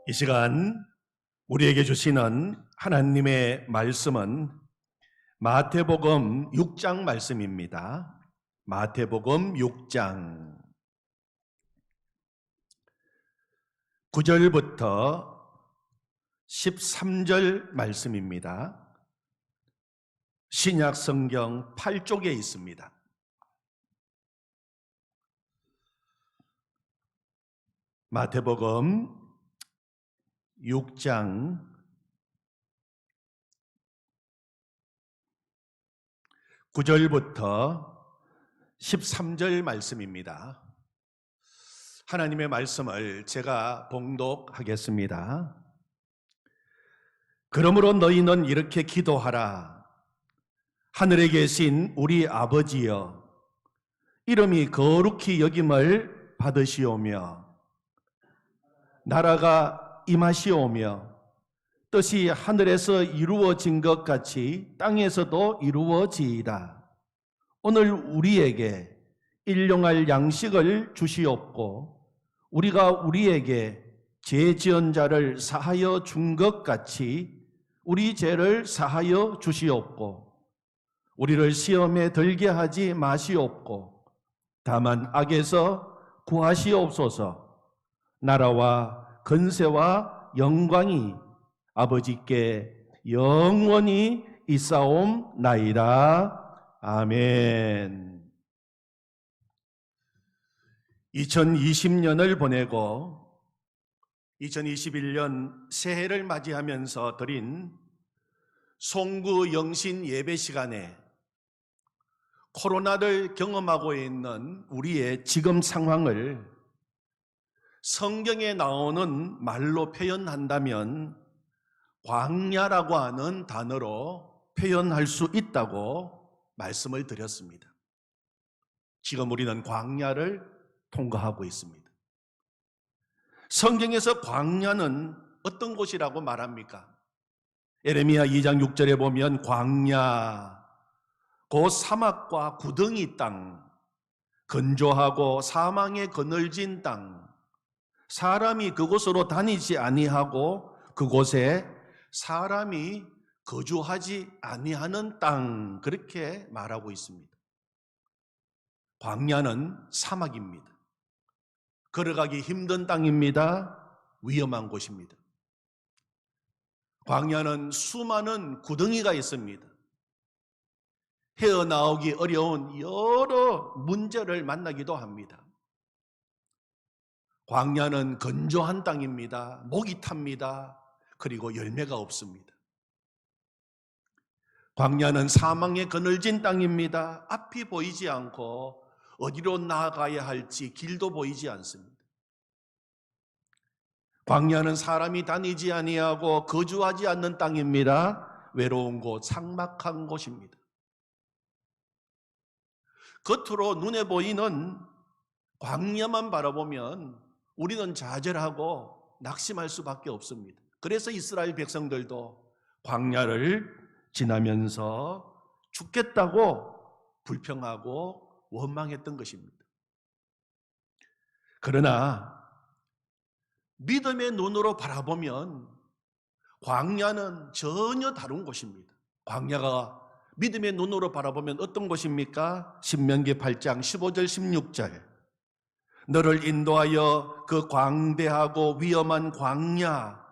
이 시간 우리에게 주시는 하나님의 말씀은 마태복음 6장 말씀입니다. 마태복음 6장 9절부터 13절 말씀입니다. 신약 성경 8쪽에 있습니다. 마태복음 6장 9절부터 13절 말씀입니다. 하나님의 말씀을 제가 봉독하겠습니다. 그러므로 너희는 이렇게 기도하라. 하늘에 계신 우리 아버지여, 이름이 거룩히 여김을 받으시오며 나라가 임하시오며 뜻이 하늘에서 이루어진 것 같이 땅에서도 이루어지이다. 오늘 우리에게 일용할 양식을 주시옵고 우리가 우리에게 죄 지은 자를 사하여 준 것 같이 우리 죄를 사하여 주시옵고 우리를 시험에 들게 하지 마시옵고 다만 악에서 구하시옵소서. 나라와 권세와 영광이 아버지께 영원히 있사옵나이다. 아멘. 2020년을 보내고 2021년 새해를 맞이하면서 드린 송구 영신 예배 시간에 코로나를 경험하고 있는 우리의 지금 상황을 성경에 나오는 말로 표현한다면 광야라고 하는 단어로 표현할 수 있다고 말씀을 드렸습니다. 지금 우리는 광야를 통과하고 있습니다. 성경에서 광야는 어떤 곳이라고 말합니까? 에레미야 2장 6절에 보면 광야, 곧 사막과 구덩이 땅, 건조하고 사망에 그늘진 땅, 사람이 그곳으로 다니지 아니하고 그곳에 사람이 거주하지 아니하는 땅, 그렇게 말하고 있습니다. 광야는 사막입니다. 걸어가기 힘든 땅입니다. 위험한 곳입니다. 광야는 수많은 구덩이가 있습니다. 헤어나오기 어려운 여러 문제를 만나기도 합니다. 광야는 건조한 땅입니다. 목이 탑니다. 그리고 열매가 없습니다. 광야는 사망에 그늘진 땅입니다. 앞이 보이지 않고 어디로 나아가야 할지 길도 보이지 않습니다. 광야는 사람이 다니지 아니하고 거주하지 않는 땅입니다. 외로운 곳, 삭막한 곳입니다. 겉으로 눈에 보이는 광야만 바라보면 우리는 좌절하고 낙심할 수밖에 없습니다. 그래서 이스라엘 백성들도 광야를 지나면서 죽겠다고 불평하고 원망했던 것입니다. 그러나 믿음의 눈으로 바라보면 광야는 전혀 다른 곳입니다. 광야가 믿음의 눈으로 바라보면 어떤 곳입니까? 신명기 8장 15절 16절 너를 인도하여 그 광대하고 위험한 광야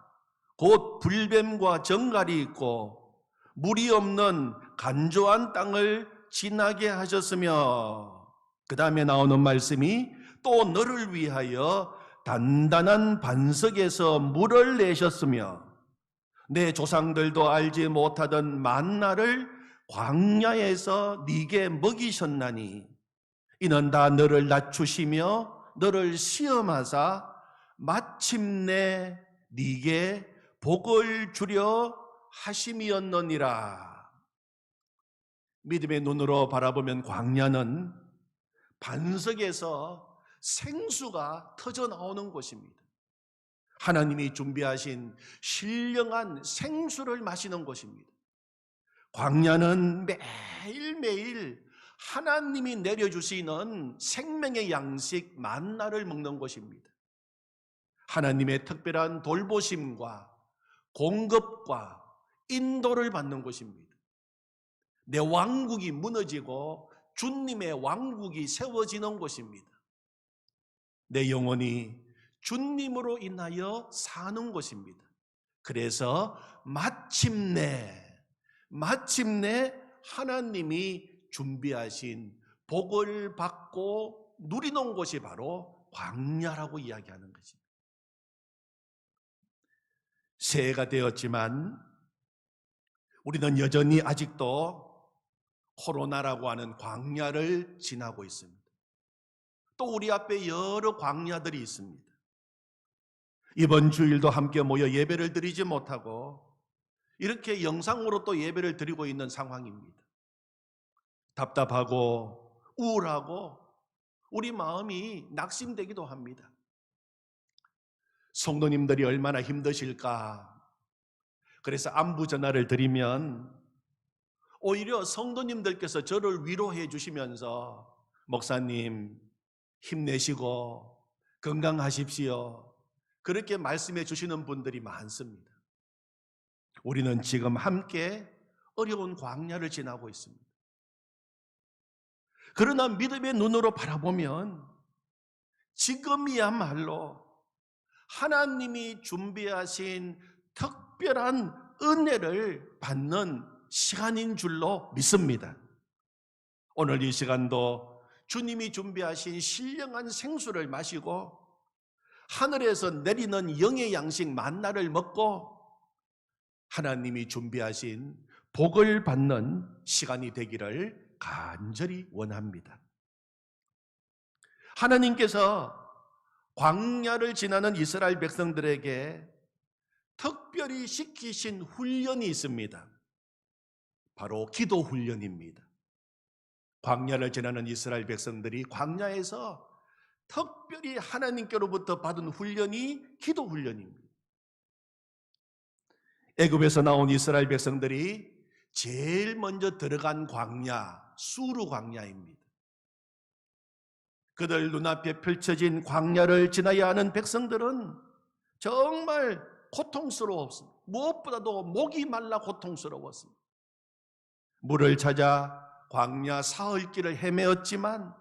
곧 불뱀과 정갈이 있고 물이 없는 간조한 땅을 지나게 하셨으며 그 다음에 나오는 말씀이 또 너를 위하여 단단한 반석에서 물을 내셨으며 내 조상들도 알지 못하던 만나를 광야에서 네게 먹이셨나니 이는 다 너를 낮추시며 너를 시험하사 마침내 네게 복을 주려 하심이었느니라. 믿음의 눈으로 바라보면 광야는 반석에서 생수가 터져 나오는 곳입니다. 하나님이 준비하신 신령한 생수를 마시는 곳입니다. 광야는 매일매일 하나님이 내려주시는 생명의 양식 만나를 먹는 곳입니다. 하나님의 특별한 돌보심과 공급과 인도를 받는 곳입니다. 내 왕국이 무너지고 주님의 왕국이 세워지는 곳입니다. 내 영혼이 주님으로 인하여 사는 곳입니다. 그래서 마침내 하나님이 준비하신 복을 받고 누리는 곳이 바로 광야라고 이야기하는 것입니다. 새해가 되었지만 우리는 여전히 아직도 코로나라고 하는 광야를 지나고 있습니다. 또 우리 앞에 여러 광야들이 있습니다. 이번 주일도 함께 모여 예배를 드리지 못하고 이렇게 영상으로 또 예배를 드리고 있는 상황입니다. 답답하고 우울하고 우리 마음이 낙심되기도 합니다. 성도님들이 얼마나 힘드실까? 그래서 안부 전화를 드리면 오히려 성도님들께서 저를 위로해 주시면서 목사님 힘내시고 건강하십시오. 그렇게 말씀해 주시는 분들이 많습니다. 우리는 지금 함께 어려운 광야를 지나고 있습니다. 그러나 믿음의 눈으로 바라보면 지금이야말로 하나님이 준비하신 특별한 은혜를 받는 시간인 줄로 믿습니다. 오늘 이 시간도 주님이 준비하신 신령한 생수를 마시고 하늘에서 내리는 영의 양식 만나를 먹고 하나님이 준비하신 복을 받는 시간이 되기를 간절히 원합니다. 하나님께서 광야를 지나는 이스라엘 백성들에게 특별히 시키신 훈련이 있습니다. 바로 기도 훈련입니다. 광야를 지나는 이스라엘 백성들이 광야에서 특별히 하나님께로부터 받은 훈련이 기도 훈련입니다. 애굽에서 나온 이스라엘 백성들이 제일 먼저 들어간 광야, 수르 광야입니다. 그들 눈앞에 펼쳐진 광야를 지나야 하는 백성들은 정말 고통스러웠습니다. 무엇보다도 목이 말라 고통스러웠습니다. 물을 찾아 광야 사흘길을 헤매었지만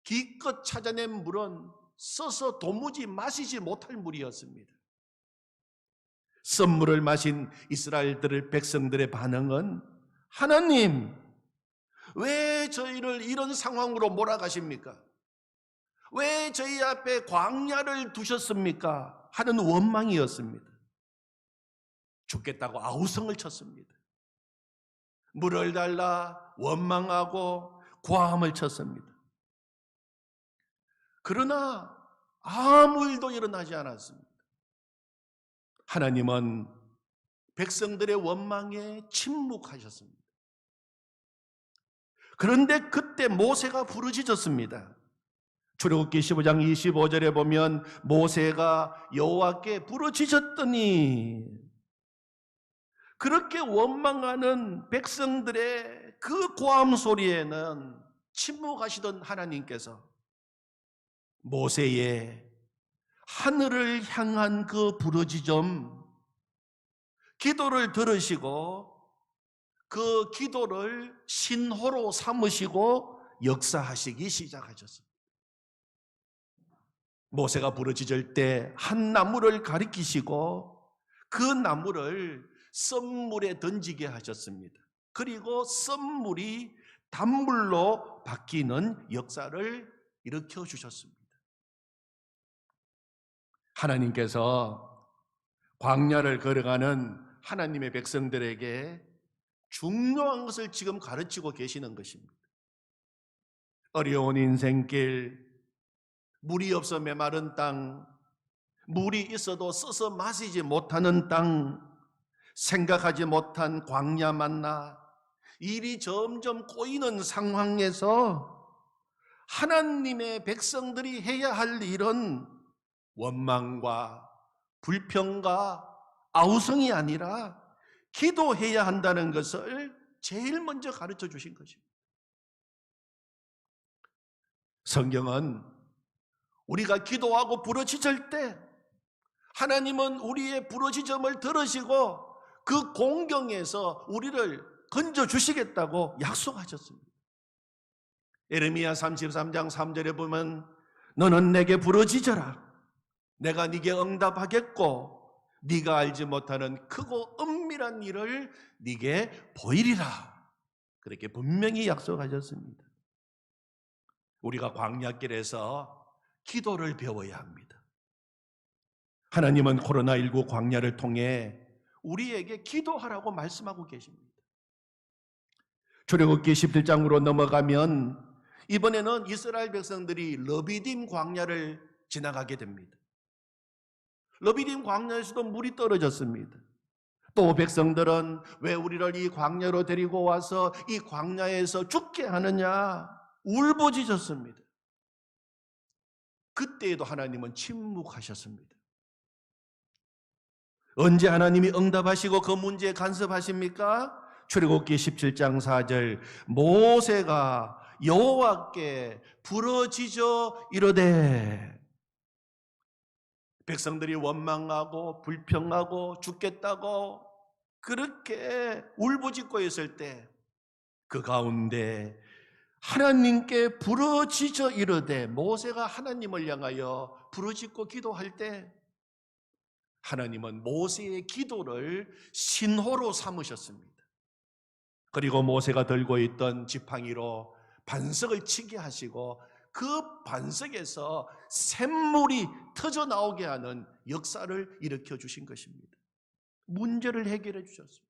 기껏 찾아낸 물은 써서 도무지 마시지 못할 물이었습니다. 쓴물을 마신 이스라엘들 백성들의 반응은 하나님, 왜 저희를 이런 상황으로 몰아가십니까? 왜 저희 앞에 광야를 두셨습니까? 하는 원망이었습니다. 죽겠다고 아우성을 쳤습니다. 물을 달라 원망하고 고함을 쳤습니다. 그러나 아무 일도 일어나지 않았습니다. 하나님은 백성들의 원망에 침묵하셨습니다. 그런데 그때 모세가 부르짖었습니다. 출애굽기 15장 25절에 보면 모세가 여호와께 부르짖었더니, 그렇게 원망하는 백성들의 그 고함 소리에는 침묵하시던 하나님께서 모세의 하늘을 향한 그 부르짖음, 기도를 들으시고 그 기도를 신호로 삼으시고 역사하시기 시작하셨습니다. 모세가 부르짖을 때 한 나무를 가리키시고 그 나무를 썸물에 던지게 하셨습니다. 그리고 썸물이 단물로 바뀌는 역사를 일으켜 주셨습니다. 하나님께서 광야를 걸어가는 하나님의 백성들에게 중요한 것을 지금 가르치고 계시는 것입니다. 어려운 인생길, 물이 없어 메마른 땅, 물이 있어도 써서 마시지 못하는 땅, 생각하지 못한 광야 만나, 일이 점점 꼬이는 상황에서 하나님의 백성들이 해야 할 일은 원망과 불평과 아우성이 아니라 기도해야 한다는 것을 제일 먼저 가르쳐 주신 것입니다. 성경은 우리가 기도하고 부르짖을 때 하나님은 우리의 부르짖음을 들으시고 그 공경에서 우리를 건져주시겠다고 약속하셨습니다. 예레미야 33장 3절에 보면 너는 내게 부르짖어라. 내가 네게 응답하겠고 네가 알지 못하는 크고 은밀한 일을 네게 보이리라. 그렇게 분명히 약속하셨습니다. 우리가 광야길에서 기도를 배워야 합니다. 하나님은 코로나19 광야를 통해 우리에게 기도하라고 말씀하고 계십니다. 출애굽기 17장으로 넘어가면 이번에는 이스라엘 백성들이 러비딤 광야를 지나가게 됩니다. 러비딤 광야에서도 물이 떨어졌습니다. 또 백성들은 왜 우리를 이 광야로 데리고 와서 이 광야에서 죽게 하느냐 울부짖었습니다. 그때에도 하나님은 침묵하셨습니다. 언제 하나님이 응답하시고 그 문제에 간섭하십니까? 출애굽기 17장 4절 모세가 여호와께 부르짖어 이르되, 백성들이 원망하고 불평하고 죽겠다고 그렇게 울부짖고 있을 때 그 가운데 하나님께 부르짖어 이르되, 모세가 하나님을 향하여 부르짖고 기도할 때 하나님은 모세의 기도를 신호로 삼으셨습니다. 그리고 모세가 들고 있던 지팡이로 반석을 치게 하시고 그 반석에서 샘물이 터져 나오게 하는 역사를 일으켜 주신 것입니다. 문제를 해결해 주셨습니다.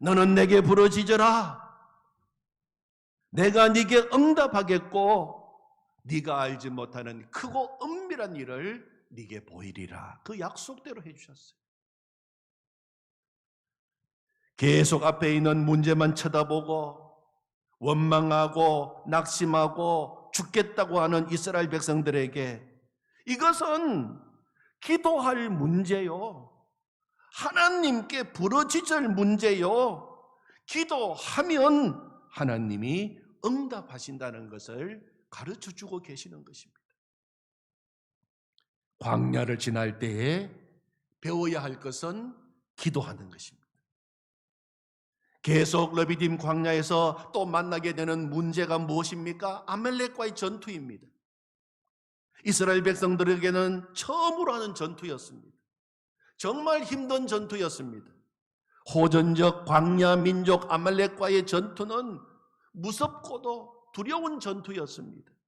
너는 내게 부르짖어라. 내가 네게 응답하겠고 네가 알지 못하는 크고 은밀한 일을 네게 보이리라. 그 약속대로 해주셨어요. 계속 앞에 있는 문제만 쳐다보고 원망하고 낙심하고 죽겠다고 하는 이스라엘 백성들에게 이것은 기도할 문제요, 하나님께 부르짖을 문제요, 기도하면 하나님이 응답하신다는 것을 가르쳐주고 계시는 것입니다. 광야를 지날 때에 배워야 할 것은 기도하는 것입니다. 계속 러비딤 광야에서 또 만나게 되는 문제가 무엇입니까? 아말렉과의 전투입니다. 이스라엘 백성들에게는 처음으로 하는 전투였습니다. 정말 힘든 전투였습니다. 호전적 광야 민족 아말렉과의 전투는 무섭고도 두려운 전투였습니다.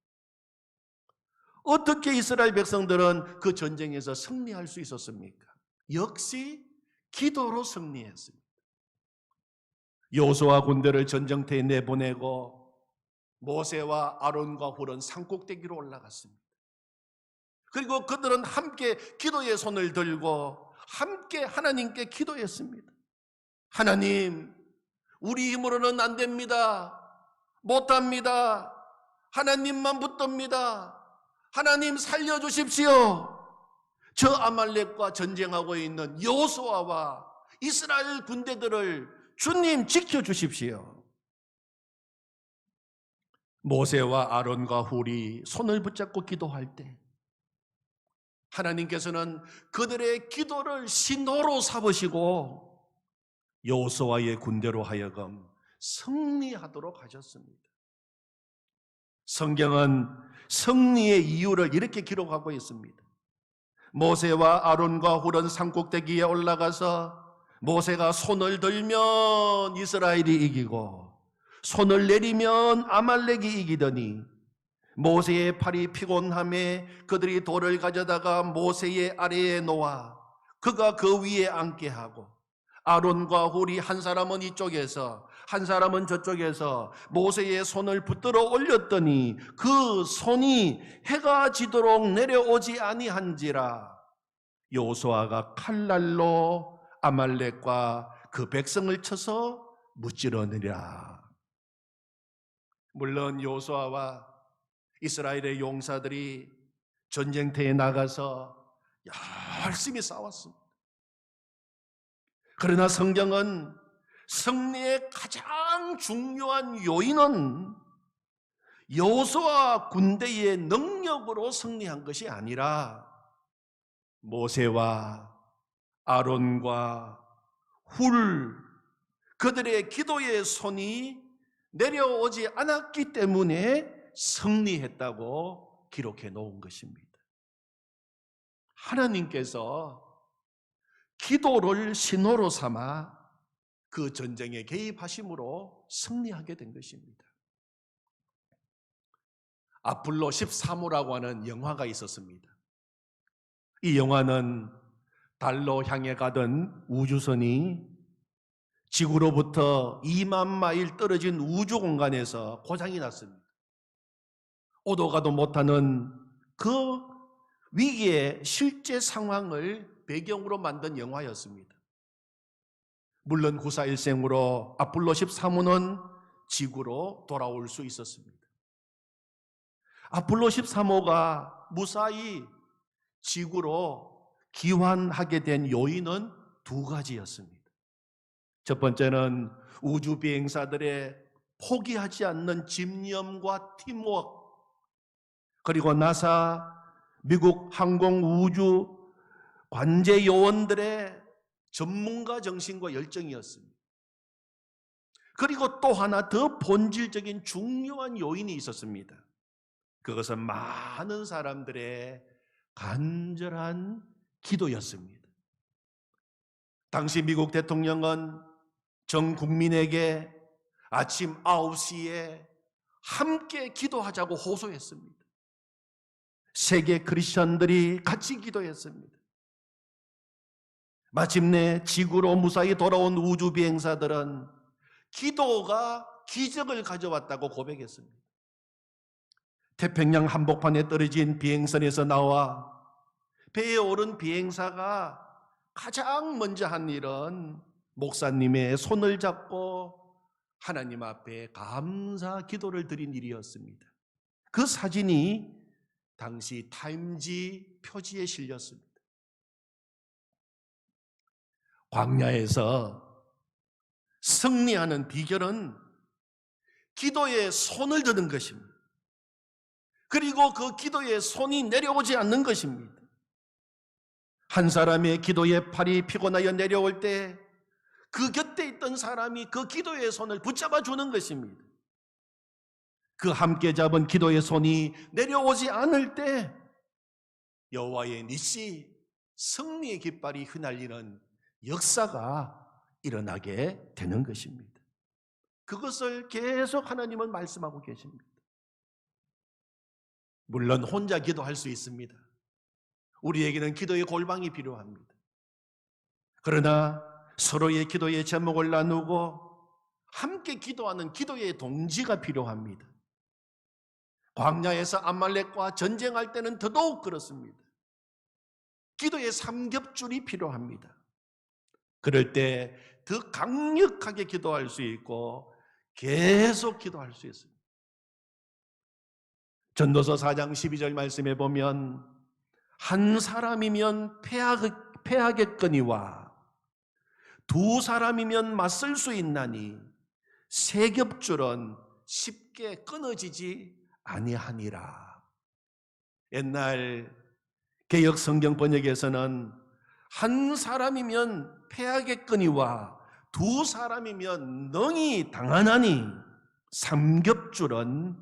어떻게 이스라엘 백성들은 그 전쟁에서 승리할 수 있었습니까? 역시 기도로 승리했습니다. 여호수아 군대를 전쟁터에 내보내고 모세와 아론과 훌은 산꼭대기로 올라갔습니다. 그리고 그들은 함께 기도의 손을 들고 함께 하나님께 기도했습니다. 하나님, 우리 힘으로는 안 됩니다. 못합니다. 하나님만 붙듭니다. 하나님 살려주십시오. 저 아말렉과 전쟁하고 있는 여호수아와 이스라엘 군대들을 주님 지켜주십시오. 모세와 아론과 훌이 손을 붙잡고 기도할 때 하나님께서는 그들의 기도를 신호로 삼으시고 여호수아의 군대로 하여금 승리하도록 하셨습니다. 성경은 승리의 이유를 이렇게 기록하고 있습니다. 모세와 아론과 훌은 산꼭대기에 올라가서 모세가 손을 들면 이스라엘이 이기고 손을 내리면 아말렉이 이기더니 모세의 팔이 피곤함에 그들이 돌을 가져다가 모세의 아래에 놓아 그가 그 위에 앉게 하고 아론과 훌이 한 사람은 이쪽에서 한 사람은 저쪽에서 모세의 손을 붙들어 올렸더니 그 손이 해가 지도록 내려오지 아니한지라. 여호수아가 칼날로 아말렉과 그 백성을 쳐서 무찌르니라. 물론 여호수아와 이스라엘의 용사들이 전쟁터에 나가서 열심히 싸웠습니다. 그러나 성경은 승리의 가장 중요한 요인은 여호수아 군대의 능력으로 승리한 것이 아니라 모세와 아론과 그들의 기도의 손이 내려오지 않았기 때문에 승리했다고 기록해 놓은 것입니다. 하나님께서 기도를 신호로 삼아 그 전쟁에 개입하심으로 승리하게 된 것입니다. 아폴로 13호라고 하는 영화가 있었습니다. 이 영화는 달로 향해 가던 우주선이 지구로부터 2만 마일 떨어진 우주 공간에서 고장이 났습니다. 오도 가도 못하는 그 위기의 실제 상황을 배경으로 만든 영화였습니다. 물론 구사일생으로 아폴로 13호는 지구로 돌아올 수 있었습니다. 아폴로 13호가 무사히 지구로 귀환하게 된 요인은 두 가지였습니다. 첫 번째는 우주 비행사들의 포기하지 않는 집념과 팀워크, 그리고 나사, 미국 항공우주 관제 요원들의 전문가 정신과 열정이었습니다. 그리고 또 하나 더 본질적인 중요한 요인이 있었습니다. 그것은 많은 사람들의 간절한 기도였습니다. 당시 미국 대통령은 전 국민에게 아침 9시에 함께 기도하자고 호소했습니다. 세계 크리스천들이 같이 기도했습니다. 마침내 지구로 무사히 돌아온 우주 비행사들은 기도가 기적을 가져왔다고 고백했습니다. 태평양 한복판에 떨어진 비행선에서 나와 배에 오른 비행사가 가장 먼저 한 일은 목사님의 손을 잡고 하나님 앞에 감사 기도를 드린 일이었습니다. 그 사진이 당시 타임지 표지에 실렸습니다. 광야에서 승리하는 비결은 기도에 손을 드는 것입니다. 그리고 그 기도에 손이 내려오지 않는 것입니다. 한 사람의 기도에 팔이 피곤하여 내려올 때 그 곁에 있던 사람이 그 기도의 손을 붙잡아 주는 것입니다. 그 함께 잡은 기도의 손이 내려오지 않을 때 여호와의 닛이 승리의 깃발이 휘날리는 역사가 일어나게 되는 것입니다. 그것을 계속 하나님은 말씀하고 계십니다. 물론 혼자 기도할 수 있습니다. 우리에게는 기도의 골방이 필요합니다. 그러나 서로의 기도의 제목을 나누고 함께 기도하는 기도의 동지가 필요합니다. 광야에서 아말렉과 전쟁할 때는 더더욱 그렇습니다. 기도의 삼겹줄이 필요합니다. 그럴 때 더 강력하게 기도할 수 있고 계속 기도할 수 있습니다. 전도서 4장 12절 말씀에 보면 한 사람이면 패하겠거니와 두 사람이면 맞설 수 있나니 세 겹줄은 쉽게 끊어지지 아니하니라. 옛날 개역 성경 번역에서는 한 사람이면 패하겠거니와 두 사람이면 능히 당하나니 삼겹줄은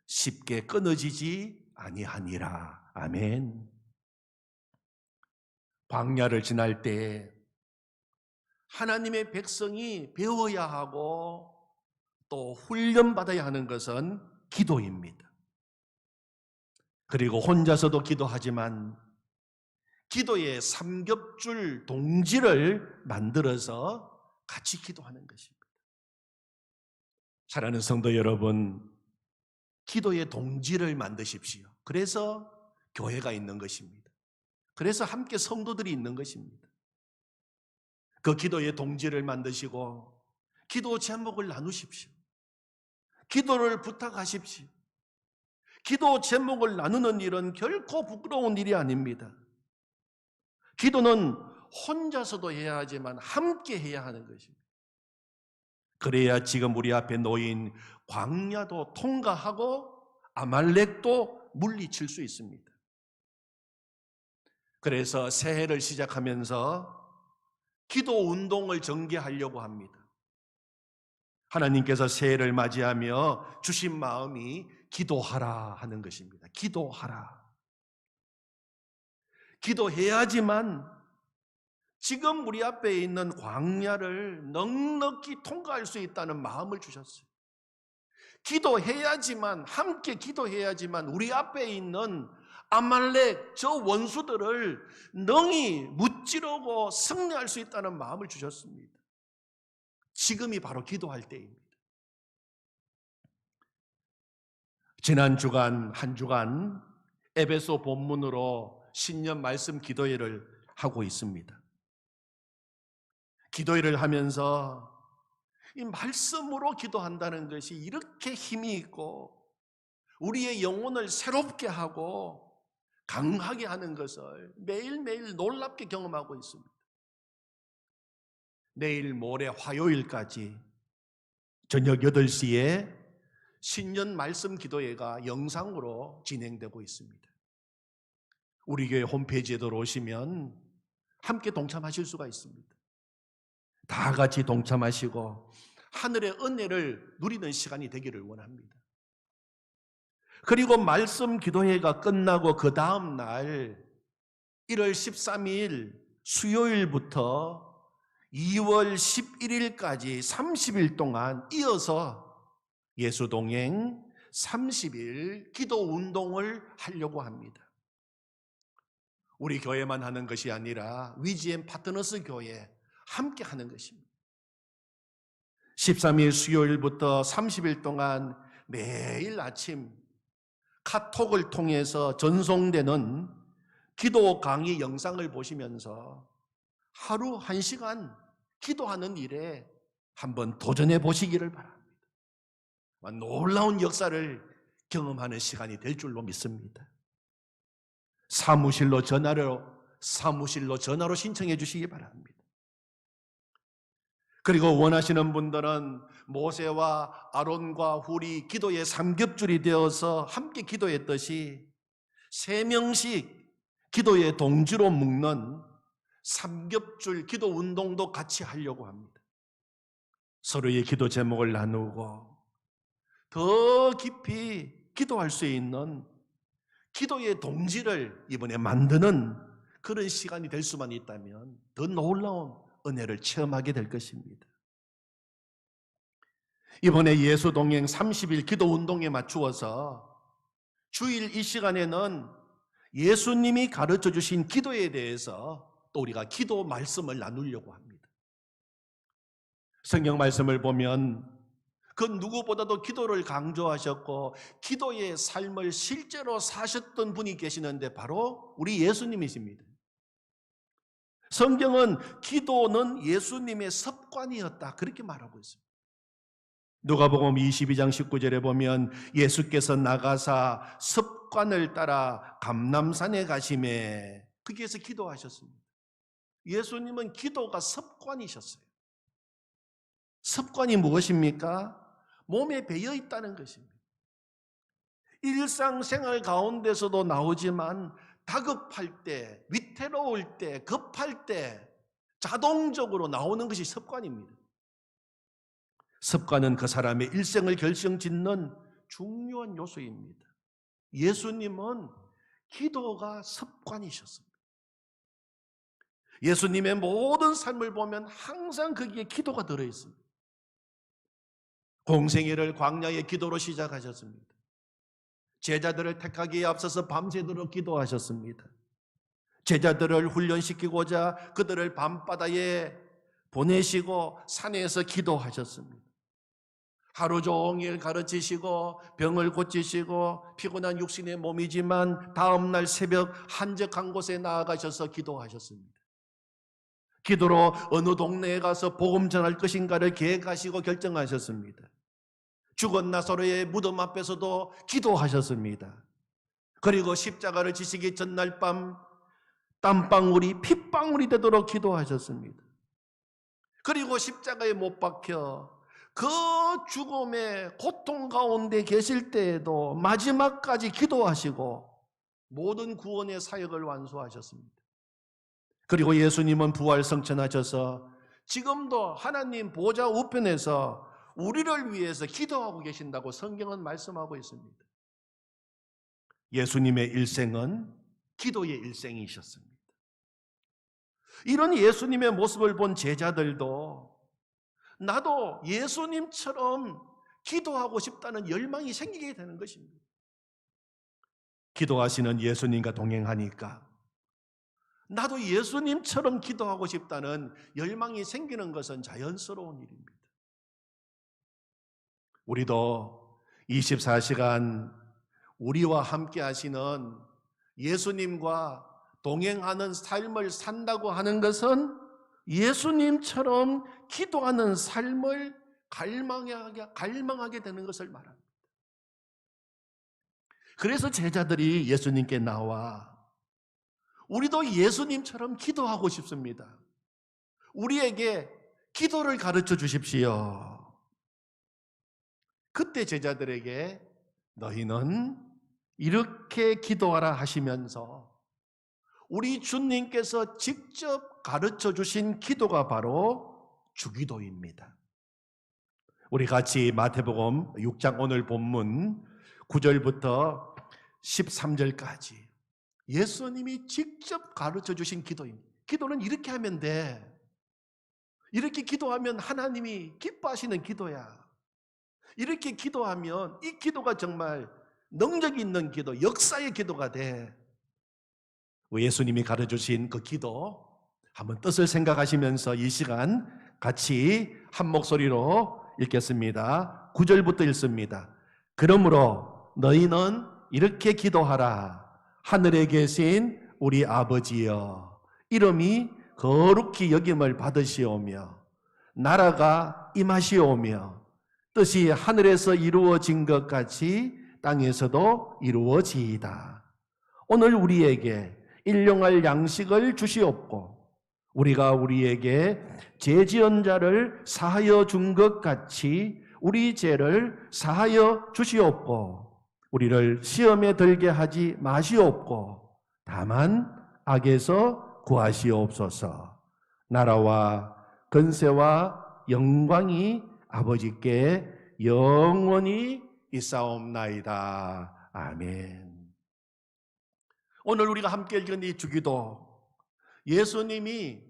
쉽게 끊어지지 아니하니라. 아멘. 광야를 지날 때 하나님의 백성이 배워야 하고 또 훈련받아야 하는 것은 기도입니다. 그리고 혼자서도 기도하지만 기도의 삼겹줄 동지를 만들어서 같이 기도하는 것입니다. 사랑하는 성도 여러분, 기도의 동지를 만드십시오. 그래서 교회가 있는 것입니다. 그래서 함께 성도들이 있는 것입니다. 그 기도의 동지를 만드시고 기도 제목을 나누십시오. 기도를 부탁하십시오. 기도 제목을 나누는 일은 결코 부끄러운 일이 아닙니다. 기도는 혼자서도 해야 하지만 함께 해야 하는 것입니다. 그래야 지금 우리 앞에 놓인 광야도 통과하고 아말렉도 물리칠 수 있습니다. 그래서 새해를 시작하면서 기도 운동을 전개하려고 합니다. 하나님께서 새해를 맞이하며 주신 마음이 기도하라 하는 것입니다. 기도하라. 기도해야지만 지금 우리 앞에 있는 광야를 넉넉히 통과할 수 있다는 마음을 주셨어요. 기도해야지만, 함께 기도해야지만 우리 앞에 있는 아말렉 저 원수들을 능히 무찌르고 승리할 수 있다는 마음을 주셨습니다. 지금이 바로 기도할 때입니다. 지난 주간 한 주간 에베소 본문으로 신년 말씀 기도회를 하고 있습니다. 기도회를 하면서 이 말씀으로 기도한다는 것이 이렇게 힘이 있고 우리의 영혼을 새롭게 하고 강하게 하는 것을 매일매일 놀랍게 경험하고 있습니다. 내일 모레 화요일까지 저녁 8시에 신년 말씀 기도회가 영상으로 진행되고 있습니다. 우리 교회 홈페이지에 들어오시면 함께 동참하실 수가 있습니다. 다 같이 동참하시고 하늘의 은혜를 누리는 시간이 되기를 원합니다. 그리고 말씀 기도회가 끝나고 그 다음 날 1월 13일 수요일부터 2월 11일까지 30일 동안 이어서 예수동행 30일 기도 운동을 하려고 합니다. 우리 교회만 하는 것이 아니라 위지엠 파트너스 교회 함께 하는 것입니다. 13일 수요일부터 30일 동안 매일 아침 카톡을 통해서 전송되는 기도 강의 영상을 보시면서 하루 1시간 기도하는 일에 한번 도전해 보시기를 바랍니다. 놀라운 역사를 경험하는 시간이 될 줄로 믿습니다. 사무실로 전화로 신청해 주시기 바랍니다. 그리고 원하시는 분들은 모세와 아론과 훌이 기도의 삼겹줄이 되어서 함께 기도했듯이 3명씩 기도의 동지로 묶는 삼겹줄 기도 운동도 같이 하려고 합니다. 서로의 기도 제목을 나누고 더 깊이 기도할 수 있는 기도의 동지를 이번에 만드는 그런 시간이 될 수만 있다면 더 놀라운 은혜를 체험하게 될 것입니다. 이번에 예수동행 30일 기도 운동에 맞추어서 주일 이 시간에는 예수님이 가르쳐 주신 기도에 대해서 또 우리가 기도 말씀을 나누려고 합니다. 성경 말씀을 보면 그 누구보다도 기도를 강조하셨고 기도의 삶을 실제로 사셨던 분이 계시는데 바로 우리 예수님이십니다. 성경은 기도는 예수님의 습관이었다 그렇게 말하고 있습니다. 누가복음 22장 19절에 보면 예수께서 나가사 습관을 따라 감람산에 가시매 거기에서 기도하셨습니다. 예수님은 기도가 습관이셨어요. 습관이 무엇입니까? 몸에 배어 있다는 것입니다. 일상생활 가운데서도 나오지만 다급할 때, 위태로울 때, 급할 때 자동적으로 나오는 것이 습관입니다. 습관은 그 사람의 일생을 결정짓는 중요한 요소입니다. 예수님은 기도가 습관이셨습니다. 예수님의 모든 삶을 보면 항상 거기에 기도가 들어있습니다. 공생애를 광야의 기도로 시작하셨습니다. 제자들을 택하기에 앞서서 밤새도록 기도하셨습니다. 제자들을 훈련시키고자 그들을 밤바다에 보내시고 산에서 기도하셨습니다. 하루 종일 가르치시고 병을 고치시고 피곤한 육신의 몸이지만 다음날 새벽 한적한 곳에 나아가셔서 기도하셨습니다. 기도로 어느 동네에 가서 복음 전할 것인가를 계획하시고 결정하셨습니다. 죽은 나사로의 무덤 앞에서도 기도하셨습니다. 그리고 십자가를 지시기 전날 밤 땀방울이 핏방울이 되도록 기도하셨습니다. 그리고 십자가에 못 박혀 그 죽음의 고통 가운데 계실 때에도 마지막까지 기도하시고 모든 구원의 사역을 완수하셨습니다. 그리고 예수님은 부활 성천하셔서 지금도 하나님 보좌 우편에서 우리를 위해서 기도하고 계신다고 성경은 말씀하고 있습니다. 예수님의 일생은 기도의 일생이셨습니다. 이런 예수님의 모습을 본 제자들도 나도 예수님처럼 기도하고 싶다는 열망이 생기게 되는 것입니다. 기도하시는 예수님과 동행하니까 나도 예수님처럼 기도하고 싶다는 열망이 생기는 것은 자연스러운 일입니다. 우리도 24시간 우리와 함께 하시는 예수님과 동행하는 삶을 산다고 하는 것은 예수님처럼 기도하는 삶을 갈망하게 되는 것을 말합니다. 그래서 제자들이 예수님께 나와 우리도 예수님처럼 기도하고 싶습니다. 우리에게 기도를 가르쳐 주십시오. 그때 제자들에게 너희는 이렇게 기도하라 하시면서 우리 주님께서 직접 가르쳐 주신 기도가 바로 주기도입니다. 우리 같이 마태복음 6장 오늘 본문 9절부터 13절까지 예수님이 직접 가르쳐 주신 기도입니다. 기도는 이렇게 하면 돼. 이렇게 기도하면 하나님이 기뻐하시는 기도야. 이렇게 기도하면 이 기도가 정말 능력 있는 기도, 역사의 기도가 돼. 예수님이 가르쳐주신 그 기도 한번 뜻을 생각하시면서 이 시간 같이 한 목소리로 읽겠습니다. 9절부터 읽습니다. 그러므로 너희는 이렇게 기도하라. 하늘에 계신 우리 아버지여, 이름이 거룩히 여김을 받으시오며 나라가 임하시오며 뜻이 하늘에서 이루어진 것 같이 땅에서도 이루어지이다. 오늘 우리에게 일용할 양식을 주시옵고 우리가 우리에게 죄 지은 자를 사하여 준 것 같이 우리 죄를 사하여 주시옵고 우리를 시험에 들게 하지 마시옵고 다만 악에서 구하시옵소서. 나라와 권세와 영광이 아버지께 영원히 있사옵나이다. 아멘. 오늘 우리가 함께 읽은 이 주기도, 예수님이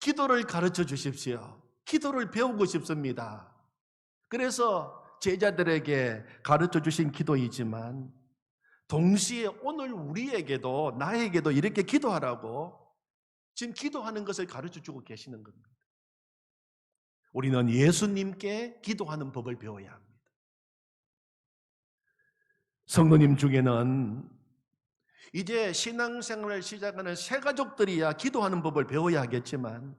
기도를 가르쳐 주십시오. 기도를 배우고 싶습니다. 그래서 제자들에게 가르쳐 주신 기도이지만 동시에 오늘 우리에게도 나에게도 이렇게 기도하라고 지금 기도하는 것을 가르쳐 주고 계시는 겁니다. 우리는 예수님께 기도하는 법을 배워야 합니다. 성도님 중에는 이제 신앙생활을 시작하는 새가족들이야 기도하는 법을 배워야 하겠지만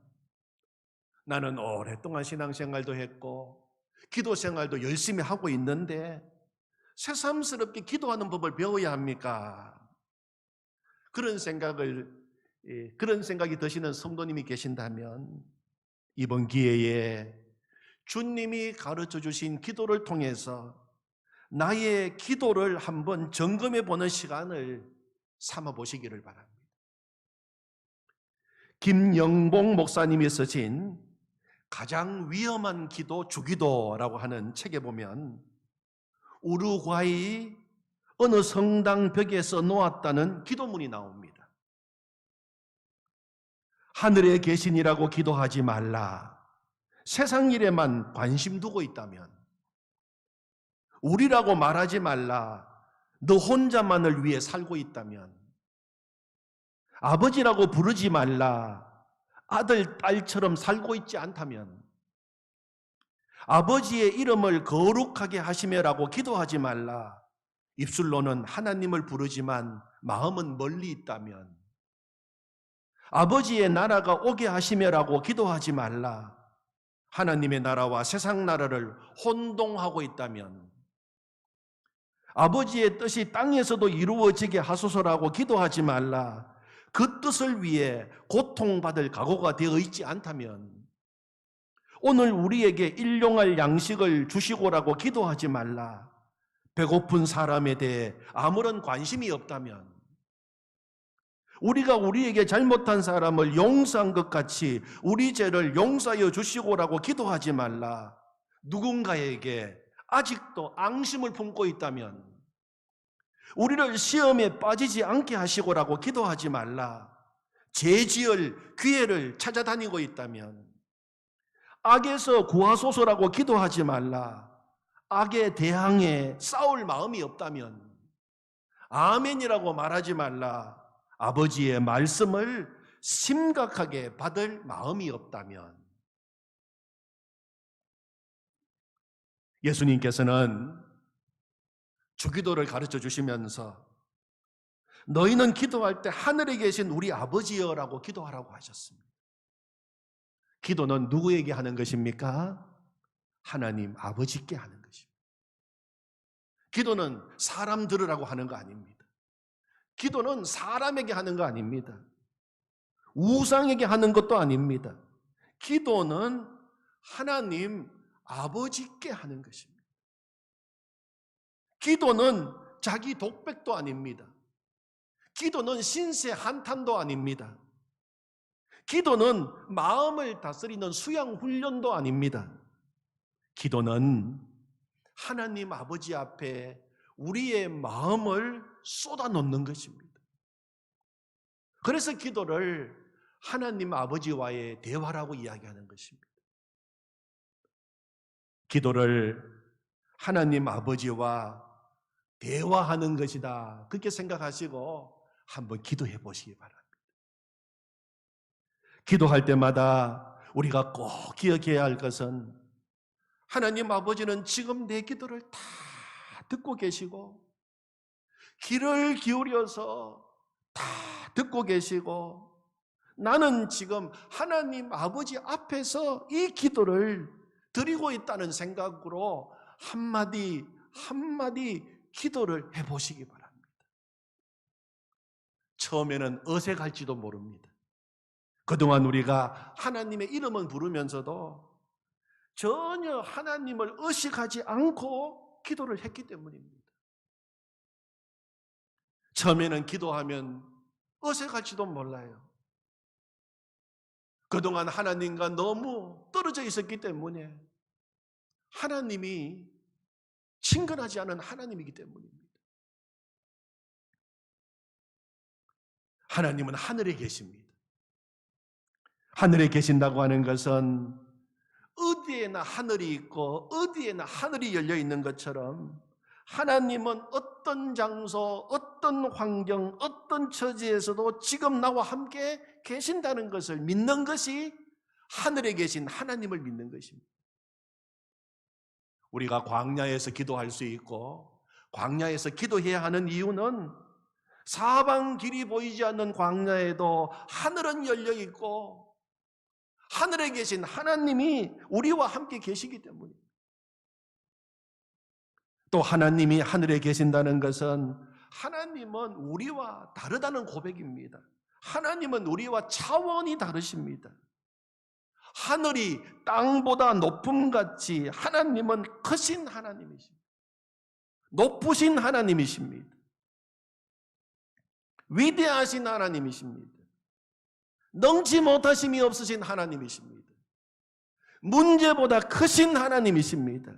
나는 오랫동안 신앙생활도 했고 기도생활도 열심히 하고 있는데 새삼스럽게 기도하는 법을 배워야 합니까? 그런 생각이 드시는 성도님이 계신다면 이번 기회에 주님이 가르쳐 주신 기도를 통해서 나의 기도를 한번 점검해 보는 시간을 삼아 보시기를 바랍니다. 김영봉 목사님이 쓰신 가장 위험한 기도, 주기도라고 하는 책에 보면 우루과이 어느 성당 벽에 써 놓았다는 기도문이 나옵니다. 하늘에 계신이라고 기도하지 말라. 세상 일에만 관심 두고 있다면 우리라고 말하지 말라. 너 혼자만을 위해 살고 있다면 아버지라고 부르지 말라. 아들, 딸처럼 살고 있지 않다면 아버지의 이름을 거룩하게 하시며라고 기도하지 말라. 입술로는 하나님을 부르지만 마음은 멀리 있다면 아버지의 나라가 오게 하시며라고 기도하지 말라. 하나님의 나라와 세상 나라를 혼동하고 있다면 아버지의 뜻이 땅에서도 이루어지게 하소서라고 기도하지 말라. 그 뜻을 위해 고통받을 각오가 되어 있지 않다면 오늘 우리에게 일용할 양식을 주시고라고 기도하지 말라. 배고픈 사람에 대해 아무런 관심이 없다면 우리가 우리에게 잘못한 사람을 용서한 것 같이 우리 죄를 용서하여 주시고라고 기도하지 말라. 누군가에게 아직도 앙심을 품고 있다면, 우리를 시험에 빠지지 않게 하시고라고 기도하지 말라. 죄 지을 기회를 찾아다니고 있다면, 악에서 구하소서라고 기도하지 말라. 악에 대항해 싸울 마음이 없다면, 아멘이라고 말하지 말라. 아버지의 말씀을 심각하게 받을 마음이 없다면. 예수님께서는 주기도를 가르쳐 주시면서 너희는 기도할 때 하늘에 계신 우리 아버지여라고 기도하라고 하셨습니다. 기도는 누구에게 하는 것입니까? 하나님 아버지께 하는 것입니다. 기도는 사람 들으라고 하는 거 아닙니다. 기도는 사람에게 하는 거 아닙니다. 우상에게 하는 것도 아닙니다. 기도는 하나님 아버지께 하는 것입니다. 기도는 자기 독백도 아닙니다. 기도는 신세 한탄도 아닙니다. 기도는 마음을 다스리는 수양 훈련도 아닙니다. 기도는 하나님 아버지 앞에 우리의 마음을 쏟아놓는 것입니다. 그래서 기도를 하나님 아버지와의 대화라고 이야기하는 것입니다. 기도를 하나님 아버지와 대화하는 것이다, 그렇게 생각하시고 한번 기도해 보시기 바랍니다. 기도할 때마다 우리가 꼭 기억해야 할 것은, 하나님 아버지는 지금 내 기도를 다 듣고 계시고, 귀를 기울여서 다 듣고 계시고, 나는 지금 하나님 아버지 앞에서 이 기도를 드리고 있다는 생각으로 한마디 한마디 기도를 해보시기 바랍니다. 처음에는 어색할지도 모릅니다. 그동안 우리가 하나님의 이름은 부르면서도 전혀 하나님을 의식하지 않고 기도를 했기 때문입니다. 처음에는 기도하면 어색할지도 몰라요. 그동안 하나님과 너무 떨어져 있었기 때문에, 하나님이 친근하지 않은 하나님이기 때문입니다. 하나님은 하늘에 계십니다. 하늘에 계신다고 하는 것은 어디에나 하늘이 있고 어디에나 하늘이 열려 있는 것처럼, 하나님은 어떤 장소, 어떤 환경, 어떤 처지에서도 지금 나와 함께 계신다는 것을 믿는 것이 하늘에 계신 하나님을 믿는 것입니다. 우리가 광야에서 기도할 수 있고, 광야에서 기도해야 하는 이유는 사방 길이 보이지 않는 광야에도 하늘은 열려 있고 하늘에 계신 하나님이 우리와 함께 계시기 때문입니다. 또 하나님이 하늘에 계신다는 것은, 하나님은 우리와 다르다는 고백입니다. 하나님은 우리와 차원이 다르십니다. 하늘이 땅보다 높음같이 하나님은 크신 하나님이십니다. 높으신 하나님이십니다. 위대하신 하나님이십니다. 능치 못하심이 없으신 하나님이십니다. 문제보다 크신 하나님이십니다.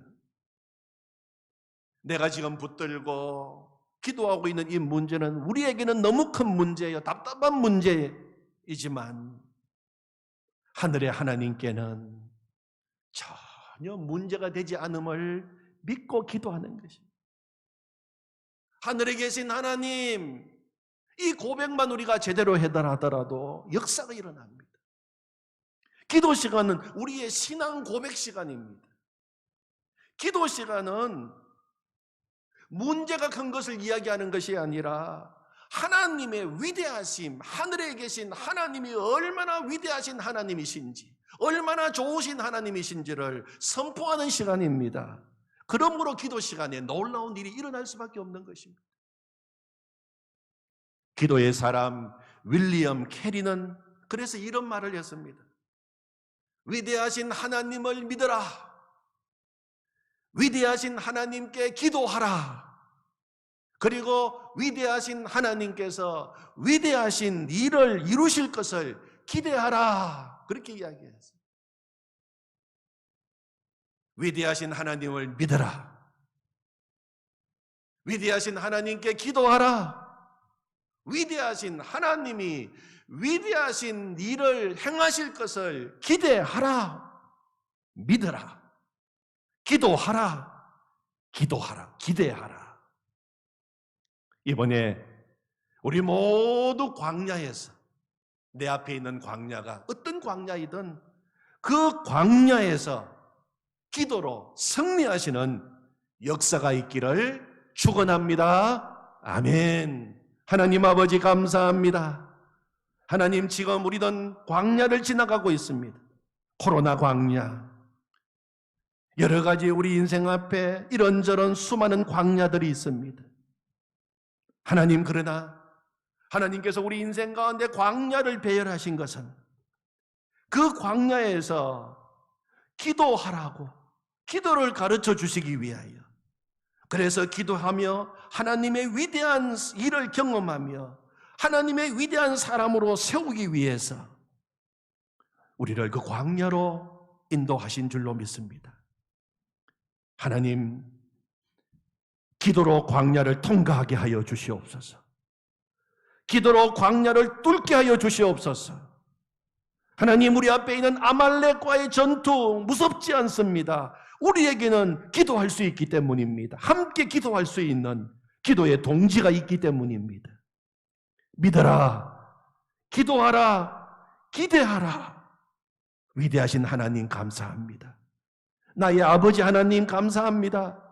내가 지금 붙들고 기도하고 있는 이 문제는 우리에게는 너무 큰 문제예요. 답답한 문제이지만 하늘의 하나님께는 전혀 문제가 되지 않음을 믿고 기도하는 것입니다. 하늘에 계신 하나님, 이 고백만 우리가 제대로 해달하더라도 역사가 일어납니다. 기도 시간은 우리의 신앙 고백 시간입니다. 기도 시간은 문제가 큰 것을 이야기하는 것이 아니라 하나님의 위대하심, 하늘에 계신 하나님이 얼마나 위대하신 하나님이신지, 얼마나 좋으신 하나님이신지를 선포하는 시간입니다. 그러므로 기도 시간에 놀라운 일이 일어날 수밖에 없는 것입니다. 기도의 사람 윌리엄 캐리는 그래서 이런 말을 했습니다. 위대하신 하나님을 믿어라. 위대하신 하나님께 기도하라. 그리고 위대하신 하나님께서 위대하신 일을 이루실 것을 기대하라. 그렇게 이야기했어요. 위대하신 하나님을 믿어라. 위대하신 하나님께 기도하라. 위대하신 하나님이 위대하신 일을 행하실 것을 기대하라. 믿어라. 기도하라. 기도하라. 기대하라. 이번에 우리 모두 광야에서, 내 앞에 있는 광야가 어떤 광야이든 그 광야에서 기도로 승리하시는 역사가 있기를 축원합니다. 아멘. 하나님 아버지 감사합니다. 하나님, 지금 우리는 광야를 지나가고 있습니다. 코로나 광야. 여러 가지 우리 인생 앞에 이런저런 수많은 광야들이 있습니다. 하나님, 그러나 하나님께서 우리 인생 가운데 광야를 배열하신 것은 그 광야에서 기도하라고, 기도를 가르쳐 주시기 위하여, 그래서 기도하며 하나님의 위대한 일을 경험하며 하나님의 위대한 사람으로 세우기 위해서 우리를 그 광야로 인도하신 줄로 믿습니다. 하나님, 기도로 광야를 통과하게 하여 주시옵소서. 기도로 광야를 뚫게 하여 주시옵소서. 하나님, 우리 앞에 있는 아말렉과의 전투 무섭지 않습니다. 우리에게는 기도할 수 있기 때문입니다. 함께 기도할 수 있는 기도의 동지가 있기 때문입니다. 믿어라, 기도하라, 기대하라. 위대하신 하나님 감사합니다. 나의 아버지 하나님 감사합니다.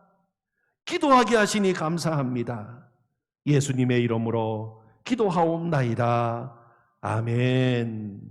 기도하게 하시니 감사합니다. 예수님의 이름으로 기도하옵나이다. 아멘.